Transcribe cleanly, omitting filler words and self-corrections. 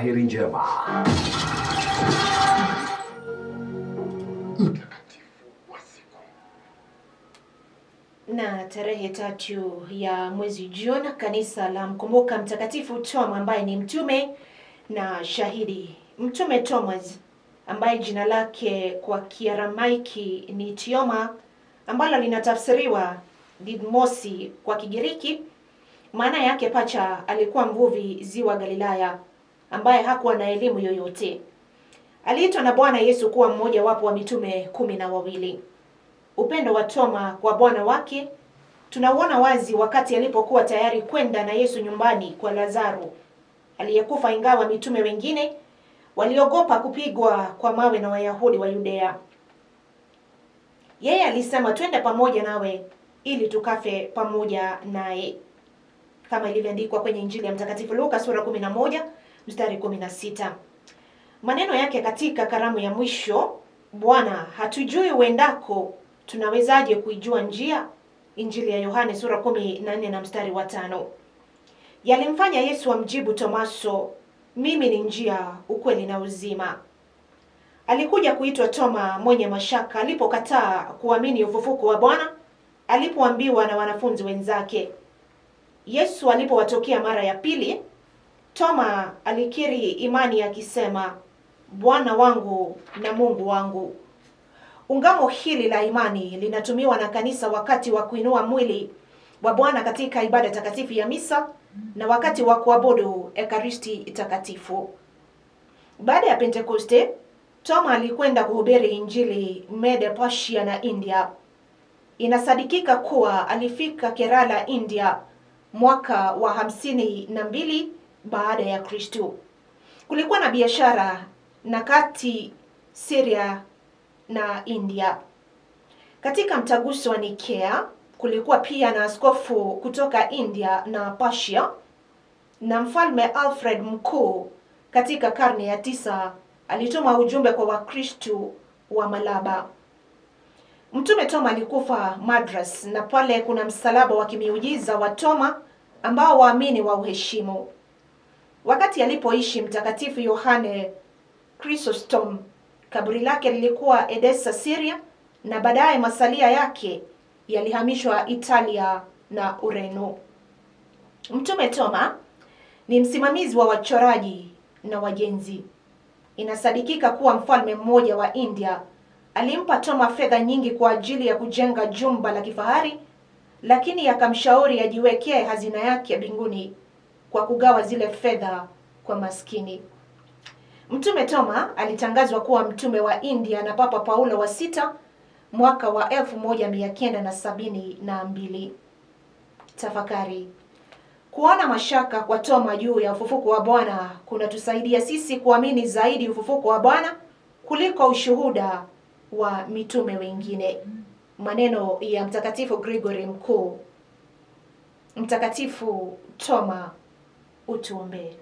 Heri njema. Na tarehe 3 ya mwezi Juni, kanisa la mkumbuka Mtakatifu Toma ambaye ni mtume na shahidi. Mtume Thomas ambaye jina lake kwa Kiaramaiki ni Tioma, ambalo linatafsiriwa Didmosi kwa Kigiriki. Maana yake pacha alikuwa mvuvi ziwa Galilaya ambaye hakuwa na elimu yoyote. Aliitwa na Bwana Yesu kuwa mmoja wapo wa mitume 12. Upendo wa Toma kwa Bwana wake tunauona wazi wakati alipokuwa tayari kwenda na Yesu nyumbani kwa Lazaro aliyekufa, ingawa mitume wengine waliogopa kupigwa kwa mawe na Wayahudi wa Yudea. Yeye alisema, twende pamoja nawe ili tukafe pamoja naye, kama ilivyoandikwa kwenye Injili ya Mtakatifu Luka sura 11 mstari 16. Maneno yake katika karamu ya mwisho, Bwana, hatujui uendako, tunawezaje kuijua njia? Injili ya Yohane sura 14 na mstari wa 5. Yalimfanya Yesu amjibu Tomaso, mimi ni njia, ukweli na uzima. Alikuja kuitwa Toma mwenye mashaka alipokataa kuamini ufufuko wa Bwana, alipoambiwa na wanafunzi wenzake. Yesu alipowatokea mara ya pili, Toma alikiri imani akisema, Bwana wangu na Mungu wangu. Ungamo hili la imani linatumiwa na kanisa wakati wa kuinua mwili wa Bwana katika ibada takatifu ya misa na wakati wa kuabudu Ekaristi takatifu. Baada ya Pentekoste, Toma alikwenda kuhubiri Injili Mede, Persia na India. Inasadikika kuwa alifika Kerala, India mwaka wa 52 baada ya Kristo. Kulikuwa na biashara na kati Syria na India. Katika mtaguso wa Nikea kulikuwa pia na askofu kutoka India na Persia, na mfalme Alfred Mkuu katika karne ya 9 alituma ujumbe kwa Wakristo wa Malaba. Mtume Toma alikufa Madras, na pale kuna msalaba wa kimiujiza wa Toma ambao waamini wa uheshimu. Wakati alipoishi Mtakatifu Yohane Chrysostom, kaburi lake lilikuwa Edessa, Syria, na baadaye masalia yake yalihamishwa Italia na Ureno. Mtume Toma ni msimamizi wa wachoraji na wajenzi. Inasadikika kuwa mfalme mmoja wa India alimpa Toma fedha nyingi kwa ajili ya kujenga jumba la kifahari, lakini akamshauri ajiwekee hazina yake mbinguni kwa kugawa zile fedha kwa maskini. Mtume Toma alitangazwa kuwa mtume wa India na Papa Paulo wa 6 mwaka wa 1972. Tafakari. Kuona mashaka kwa Toma juu ya ufufuko wa Bwana kunatusaidia sisi kuamini zaidi ufufuko wa Bwana kuliko ushuhuda wa mitume wengine. Maneno ya Mtakatifu Gregory Mkuu. Mtakatifu Toma, utuombee.